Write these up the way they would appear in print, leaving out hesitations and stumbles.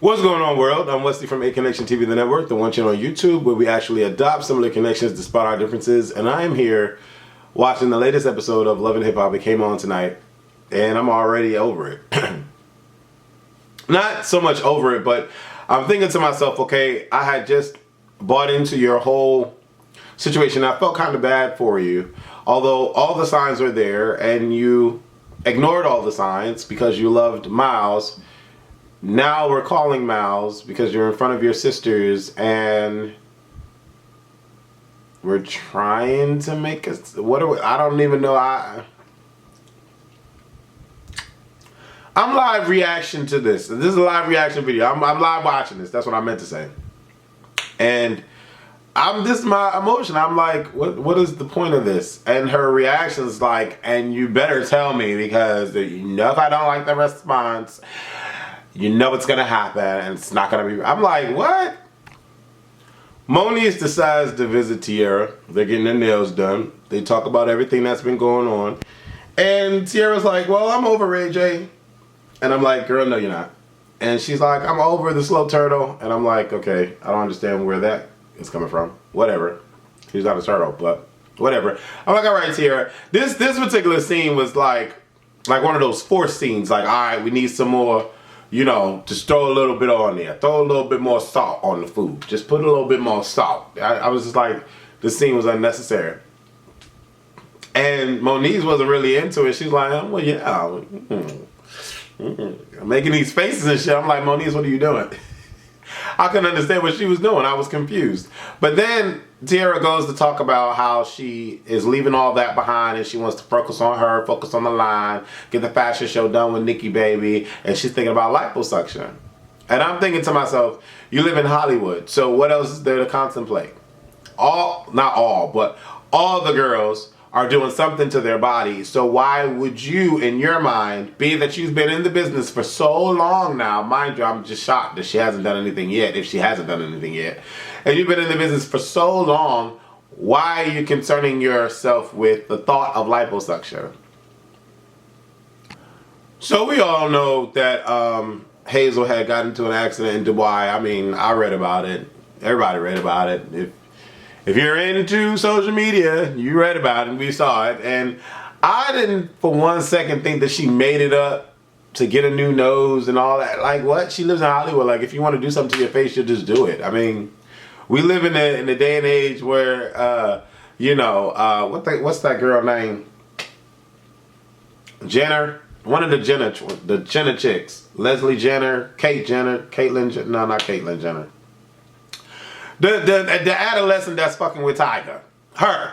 What's going on, world? I'm Wesley from A Connection TV, the network, the one channel on YouTube where we actually adopt similar connections despite our differences. And I am here watching the latest episode of Love and Hip Hop. It came on tonight, and I'm already over it. Not so much over it, but I'm thinking to myself, okay, I had just bought into your whole situation. I felt kind of bad for you, although all the signs were there, and you ignored all the signs because you loved Miles. Now we're calling Miles because you're in front of your sisters and we're trying to make us, what are we, I don't even know. I'm live reaction to this. This is a live reaction video. I'm live watching this. That's what I meant to say. And this is my emotion. I'm like, what is the point of this? And her reaction is like, and you better tell me because you know if I don't like the response, you know it's gonna happen and it's not gonna be. I'm like, what? Moniece decides to visit Tiara. They're getting their nails done. They talk about everything that's been going on. And Tiara's like, well, I'm over Ray J. And I'm like, girl, no, you're not. And she's like, I'm over the slow turtle. And I'm like, okay, I don't understand where that is coming from. Whatever. He's not a turtle, but whatever. I'm like, all right, Tiara. This particular scene was like one of those forced scenes. Like, all right, we need some more. You know, just throw a little bit on there. Throw a little bit more salt on the food. Just put a little bit more salt. I was just like, this scene was unnecessary. And Moniece wasn't really into it. She's like, well, yeah. Making these faces and shit. I'm like, Moniece, what are you doing? I couldn't understand what she was doing. I was confused. But then Tiara goes to talk about how she is leaving all that behind and she wants to focus on her, focus on the line, get the fashion show done with Nicki Baby, and she's thinking about liposuction. And I'm thinking to myself, you live in Hollywood, so what else is there to contemplate? Not all, but all the girls are doing something to their body, so why would you, in your mind, be that you've been in the business for so long now, mind you, I'm just shocked that she hasn't done anything yet, if she hasn't done anything yet, and you've been in the business for so long, why are you concerning yourself with the thought of liposuction? So we all know that Hazel had gotten into an accident in Dubai. I mean, I read about it. Everybody read about it. If you're into social media, you read about it and we saw it. And I didn't for one second think that she made it up to get a new nose and all that. Like, what? She lives in Hollywood. Like, if you want to do something to your face, you'll just do it. I mean, we live in the day and age where, you know, what's that girl name? Jenner. One of the Jenner chicks. Leslie Jenner, Caitlyn Jenner. No, not Caitlyn Jenner. The adolescent that's fucking with Tiger. Her.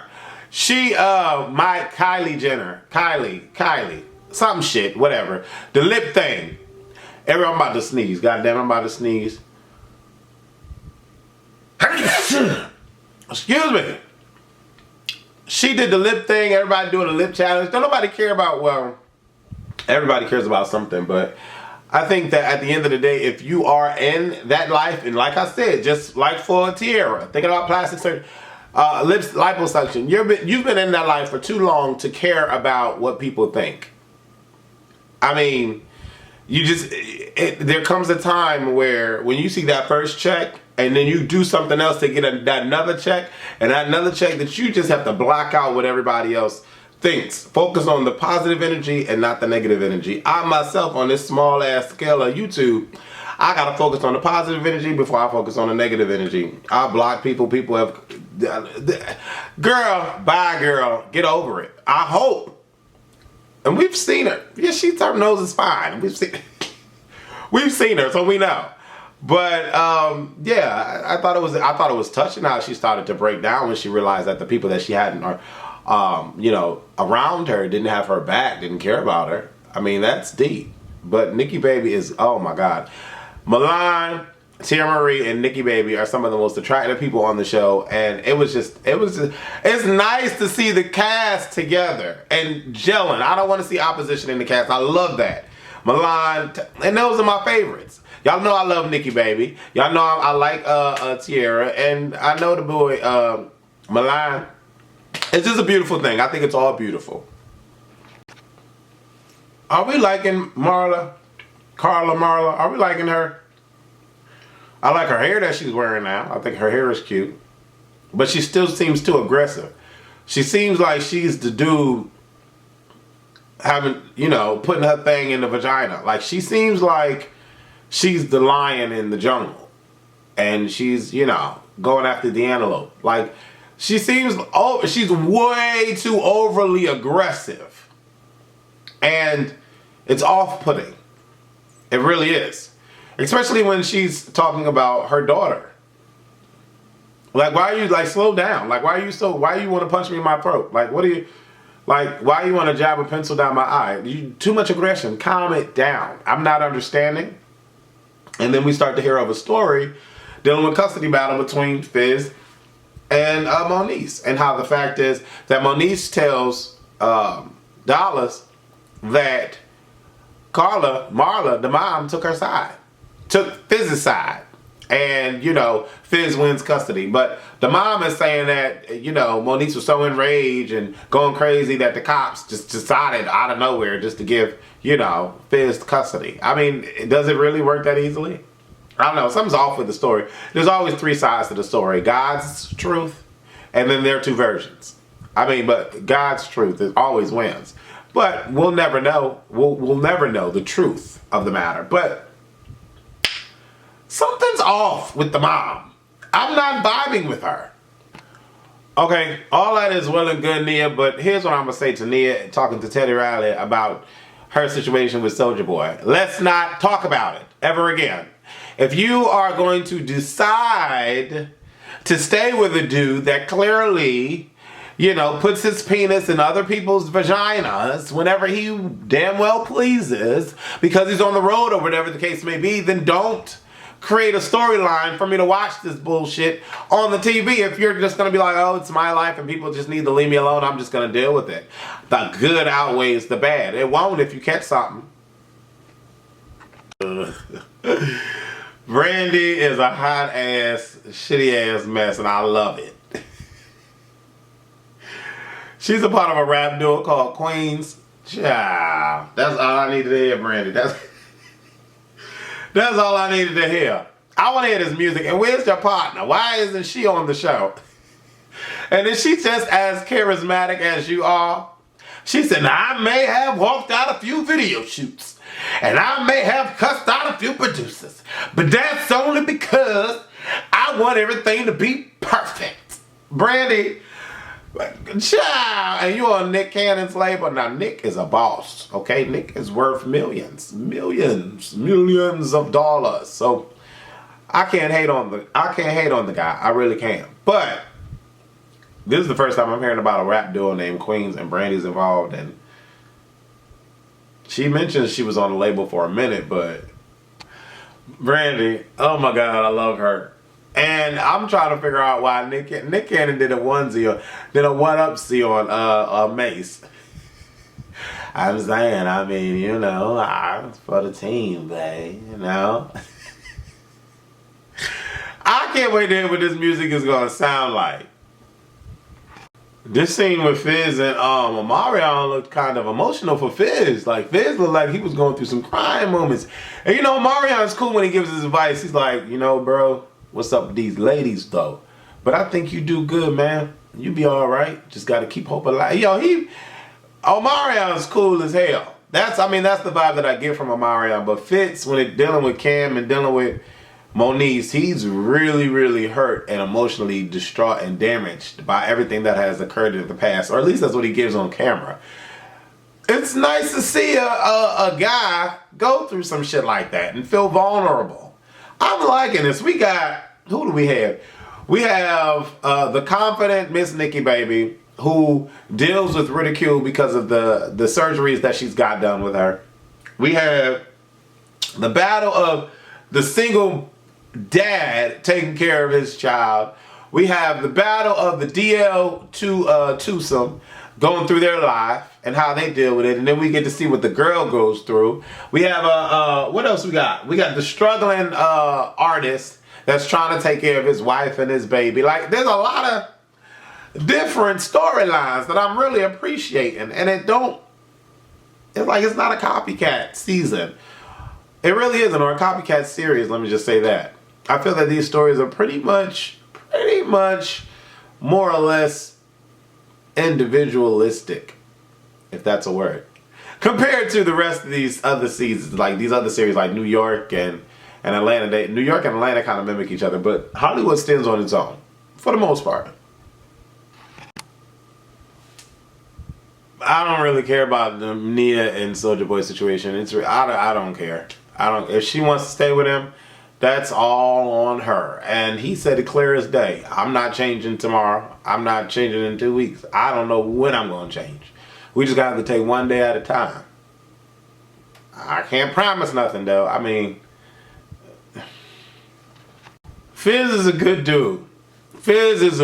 She, Kylie Jenner. Kylie. Some shit, whatever. The lip thing. I'm about to sneeze. Goddamn, I'm about to sneeze. Excuse me. She did the lip thing. Everybody doing a lip challenge. Don't nobody care about, well, everybody cares about something, but I think that at the end of the day, if you are in that life, and like I said, just like for Tiara, thinking about plastic surgery, liposuction, you've been in that life for too long to care about what people think. I mean, there comes a time where when you see that first check, and then you do something else to get that another check, and that another check that you just have to block out what everybody else thinks. Focus on the positive energy and not the negative energy. I myself, on this small ass scale of YouTube, I gotta focus on the positive energy before I focus on the negative energy. I block people. People have, girl, bye girl, get over it. I hope. And we've seen her. Yeah, her nose is fine. We've seen her, so we know. But yeah, I thought it was touching how she started to break down when she realized that the people that she hadn't you know, around her didn't have her back, didn't care about her. I mean, that's deep. But Nicki Baby is, oh my God. Milan, Tiara Marie, and Nicki Baby are some of the most attractive people on the show. And it's nice to see the cast together and gelling. I don't want to see opposition in the cast. I love that. Milan, and those are my favorites. Y'all know I love Nicki Baby. Y'all know I like Tierra, and I know the boy Milan. It's just a beautiful thing. I think it's all beautiful. Are we liking Carla Marla? Are we liking her? I like her hair that she's wearing now. I think her hair is cute. But she still seems too aggressive. She seems like she's the dude having, putting her thing in the vagina. Like, she seems like she's the lion in the jungle. And she's, going after the antelope. Like, she's way too overly aggressive. And it's off-putting. It really is. Especially when she's talking about her daughter. Like, why are you, slow down? Like, why you want to punch me in my throat? Like, why you want to jab a pencil down my eye? Too much aggression. Calm it down. I'm not understanding. And then we start to hear of a story dealing with custody battle between Fizz and Moniece. And how the fact is that Moniece tells Dallas that Marla, the mom, took her side. Took Fizz's side. And, Fizz wins custody. But the mom is saying that, Moniece was so enraged and going crazy that the cops just decided out of nowhere just to give, Fizz custody. I mean, does it really work that easily? I don't know. Something's off with the story. There's always three sides to the story. God's truth, and then there are two versions. But God's truth always wins. But we'll never know. We'll never know the truth of the matter. But something's off with the mom. I'm not vibing with her. Okay, all that is well and good, Nia, but here's what I'm going to say to Nia, talking to Teddy Riley about her situation with Soulja Boy. Let's not talk about it ever again. If you are going to decide to stay with a dude that clearly, puts his penis in other people's vaginas whenever he damn well pleases, because he's on the road or whatever the case may be, then don't create a storyline for me to watch this bullshit on the TV. If you're just going to be like, oh, it's my life and people just need to leave me alone, I'm just going to deal with it. The good outweighs the bad. It won't if you catch something. Brandy is a hot ass, shitty ass mess, and I love it. She's a part of a rap duo called Queens. Child. That's all I needed to hear, Brandy. That's all I needed to hear. I want to hear this music. And where's your partner? Why isn't she on the show? And is she just as charismatic as you are? She said, I may have walked out a few video shoots. And I may have cussed out a few producers. But that's only because I want everything to be perfect. Brandy, child, and you on Nick Cannon's label. Now, Nick is a boss, okay? Nick is worth millions of dollars. So I can't hate on the guy. I really can't. But this is the first time I'm hearing about a rap duo named Queens, and Brandy's involved. And she mentioned she was on the label for a minute, but Brandy, oh my God, I love her. And I'm trying to figure out why Nick Cannon did a one-upsie on Mace. I'm saying, it's for the team, babe, I can't wait to hear what this music is going to sound like. This scene with Fizz and Omarion looked kind of emotional for Fizz. Like, Fizz looked like he was going through some crying moments. And Omarion's cool when he gives his advice. He's like, bro, what's up with these ladies, though? But I think you do good, man. You be all right. Just got to keep hope alive. Omarion's cool as hell. That's the vibe that I get from Omarion. But Fitz, when it's dealing with Cam and dealing with Moniece, he's really, really hurt and emotionally distraught and damaged by everything that has occurred in the past. Or at least that's what he gives on camera. It's nice to see a guy go through some shit like that and feel vulnerable. I'm liking this. We got, who do we have? We have the confident Miss Nicki Baby, who deals with ridicule because of the surgeries that she's got done with her. We have the battle of the single dad taking care of his child. We have the battle of the DL to twosome. going through their life and how they deal with it, and then we get to see what the girl goes through. We have what else we got? We got the struggling artist that's trying to take care of his wife and his baby. Like, there's a lot of different storylines that I'm really appreciating, and it's not a copycat season. It really isn't, or a copycat series, let me just say that. I feel that these stories are pretty much more or less individualistic, if that's a word, compared to the rest of these other seasons, like these other series like New York and Atlanta. New York and Atlanta kind of mimic each other, but Hollywood stands on its own for the most part. I don't really care about the Nia and Soulja Boy situation. I don't care. If she wants to stay with him, that's all on her. And he said it clear as day. I'm not changing tomorrow. I'm not changing in 2 weeks. I don't know when I'm going to change. We just got to take one day at a time. I can't promise nothing, though. I mean, Fizz is a good dude. Fizz is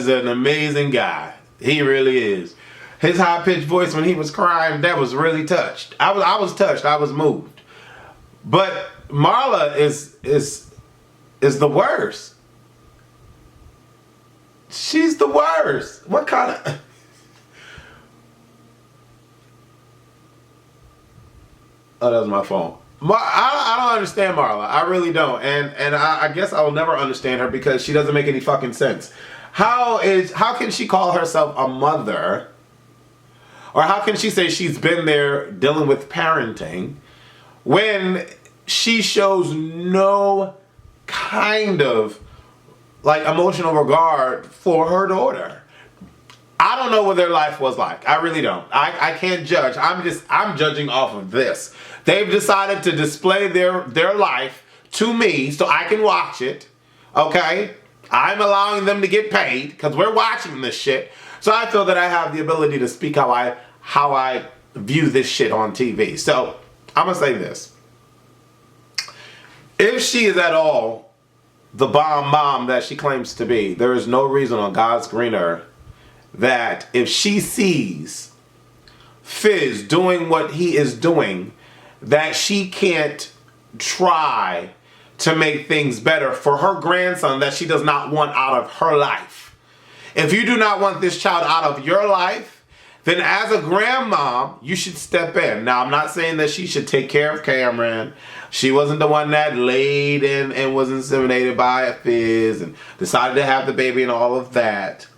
an amazing guy. He really is. His high-pitched voice when he was crying, that was really touched. I was touched. I was moved. But Marla is the worst. She's the worst. What kind of... Oh, that was my phone. I don't understand Marla. I really don't. And I guess I will never understand her because she doesn't make any fucking sense. How can she call herself a mother? Or how can she say she's been there dealing with parenting when she shows no kind of like emotional regard for her daughter? I don't know what their life was like. I really don't. I can't judge. I'm judging off of this. They've decided to display their life to me so I can watch it. Okay? I'm allowing them to get paid because we're watching this shit. So I feel that I have the ability to speak how I view this shit on TV. So I'm gonna say this. If she is at all the bomb mom that she claims to be, there is no reason on God's green earth that if she sees Fizz doing what he is doing, that she can't try to make things better for her grandson that she does not want out of her life. If you do not want this child out of your life, then as a grandmom, you should step in. Now, I'm not saying that she should take care of Cameron. She wasn't the one that laid and was inseminated by a Fizz and decided to have the baby and all of that.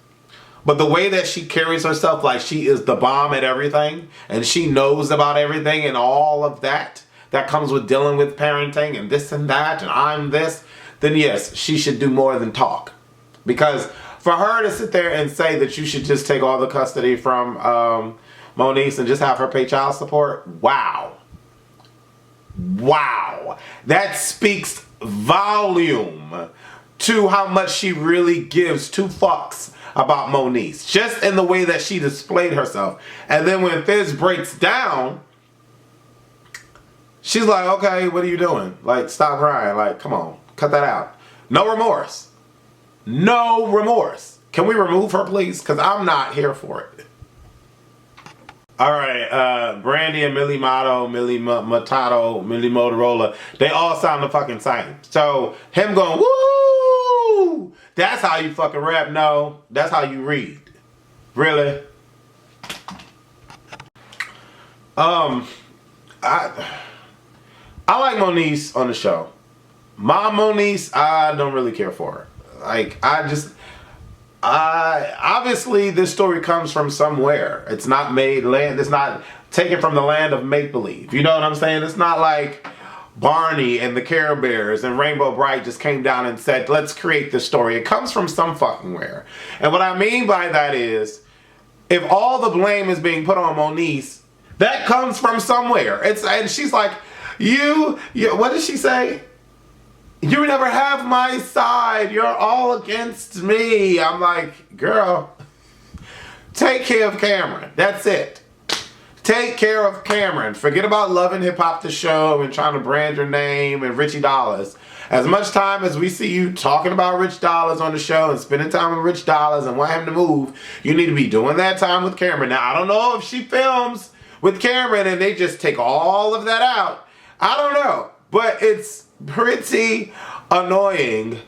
But the way that she carries herself like she is the bomb at everything and she knows about everything and all of that comes with dealing with parenting and this and that and I'm this, then yes, she should do more than talk. Because for her to sit there and say that you should just take all the custody from Moniece and just have her pay child support, wow. Wow. That speaks volume to how much she really gives two fucks about Moniece. Just in the way that she displayed herself. And then when Fizz breaks down, she's like, okay, what are you doing? Like, stop crying. Like, come on, cut that out. No remorse. No remorse. Can we remove her, please? Because I'm not here for it. All right, Brandy and Millie Motto, Millie Matato, Millie Motorola, they all sound the fucking same. So, him going, woo! That's how you fucking rap? No, that's how you read. Really? I like Moniece on the show. Mom Moniece, I don't really care for her. Like, obviously this story comes from somewhere. It's not it's not taken from the land of make-believe. You know what I'm saying? It's not like Barney and the Care Bears and Rainbow Bright just came down and said, let's create this story. It comes from some fucking where. And what I mean by that is, if all the blame is being put on Moniece, that comes from somewhere. And she's like, you, what did she say? You never have my side. You're all against me. I'm like, girl, take care of Cameron. That's it. Take care of Cameron. Forget about loving hip hop the show and trying to brand your name and Richie Dollars. As much time as we see you talking about Rich Dollars on the show and spending time with Rich Dollars and want him to move, you need to be doing that time with Cameron. Now, I don't know if she films with Cameron and they just take all of that out. I don't know. But it's pretty annoying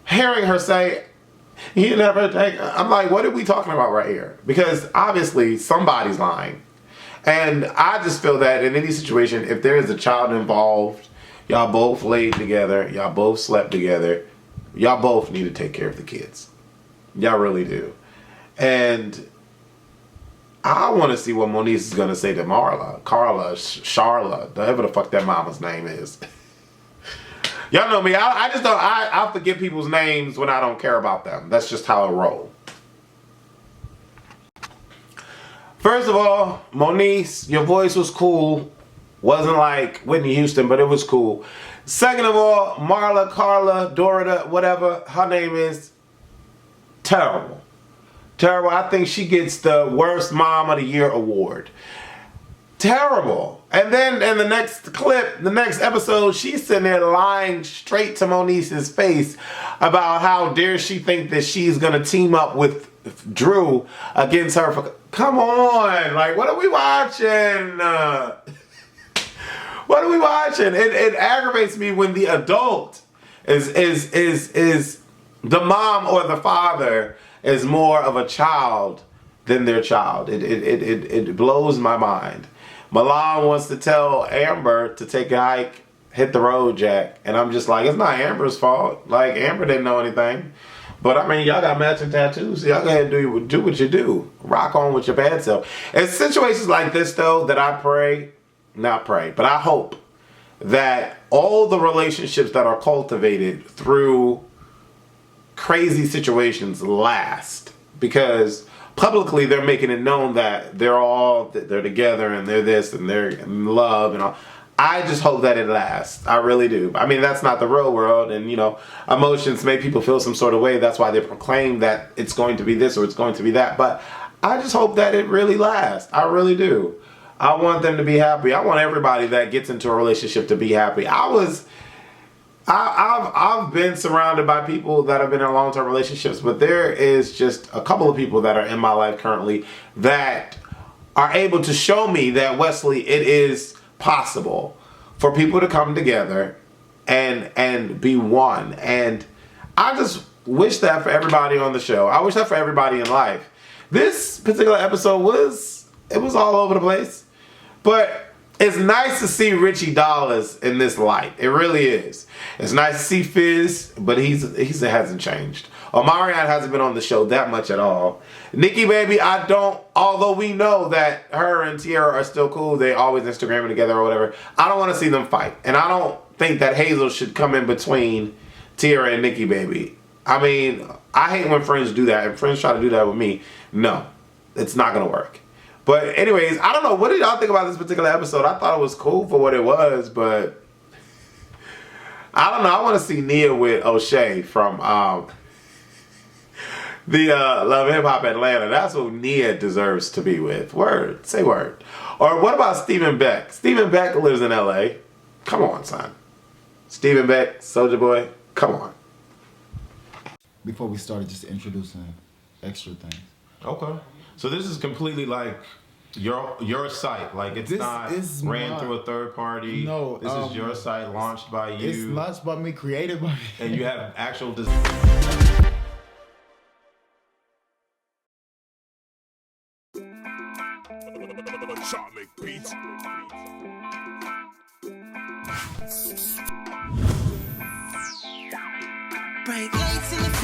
hearing her say, you never take... I'm like, what are we talking about right here? Because obviously somebody's lying. And I just feel that in any situation, if there is a child involved, y'all both laid together, y'all both slept together, y'all both need to take care of the kids. Y'all really do. And I want to see what Moniece is going to say to Marla, Carla, Charla, whatever the fuck that mama's name is. Y'all know me. I just don't. I forget people's names when I don't care about them. That's just how I roll. First of all, Moniece, your voice was cool. Wasn't like Whitney Houston, but it was cool. Second of all, Marla, Carla, Dorita, whatever her name is, terrible. Terrible. I think she gets the worst mom of the year award. Terrible. And then in the next clip, the next episode, she's sitting there lying straight to Moniece's face about how dare she think that she's going to team up with Drew against her. Come on. Like, what are we watching? What are we watching? It aggravates me when the adult is the mom or the father is more of a child than their child. It blows my mind. Milan wants to tell Amber to take a hike, hit the road, Jack. And I'm just like, it's not Amber's fault. Like, Amber didn't know anything. But, I mean, y'all got matching tattoos. So y'all go ahead and do what you do. Rock on with your bad self. It's situations like this, though, that I but I hope that all the relationships that are cultivated through crazy situations last. Because publicly they're making it known that they're together and they're this and they're in love and all. I just hope that it lasts. I really do. I mean, that's not the real world, and emotions make people feel some sort of way. That's why they proclaim that it's going to be this or it's going to be that. But I just hope that it really lasts. I really do. I want them to be happy. I want everybody that gets into a relationship to be happy. I've been surrounded by people that have been in long-term relationships, but there is just a couple of people that are in my life currently that are able to show me that, Wesley, it is possible for people to come together and be one. And I just wish that for everybody on the show. I wish that for everybody in life. This particular episode was all over the place, but it's nice to see Richie Dollars in this light. It really is. It's nice to see Fizz, but he hasn't changed. Omarion hasn't been on the show that much at all. Nikki Baby, although we know that her and Tierra are still cool, they always Instagramming together or whatever, I don't want to see them fight. And I don't think that Hazel should come in between Tierra and Nikki Baby. I mean, I hate when friends do that. If friends try to do that with me, no, it's not going to work. But anyways, I don't know. What did y'all think about this particular episode? I thought it was cool for what it was, but I don't know. I want to see Nia with O'Shea from the Love and Hip Hop Atlanta. That's what Nia deserves to be with. Word. Say word. Or what about Stephen Beck? Stephen Beck lives in LA. Come on, son. Stephen Beck, Soulja Boy. Come on. Before we started, just introducing extra things. Okay. So this is completely like your site. Like it's not ran through a third party. No. This is your site, launched by you. It's launched by me, created by me. And you have actual Break legs in the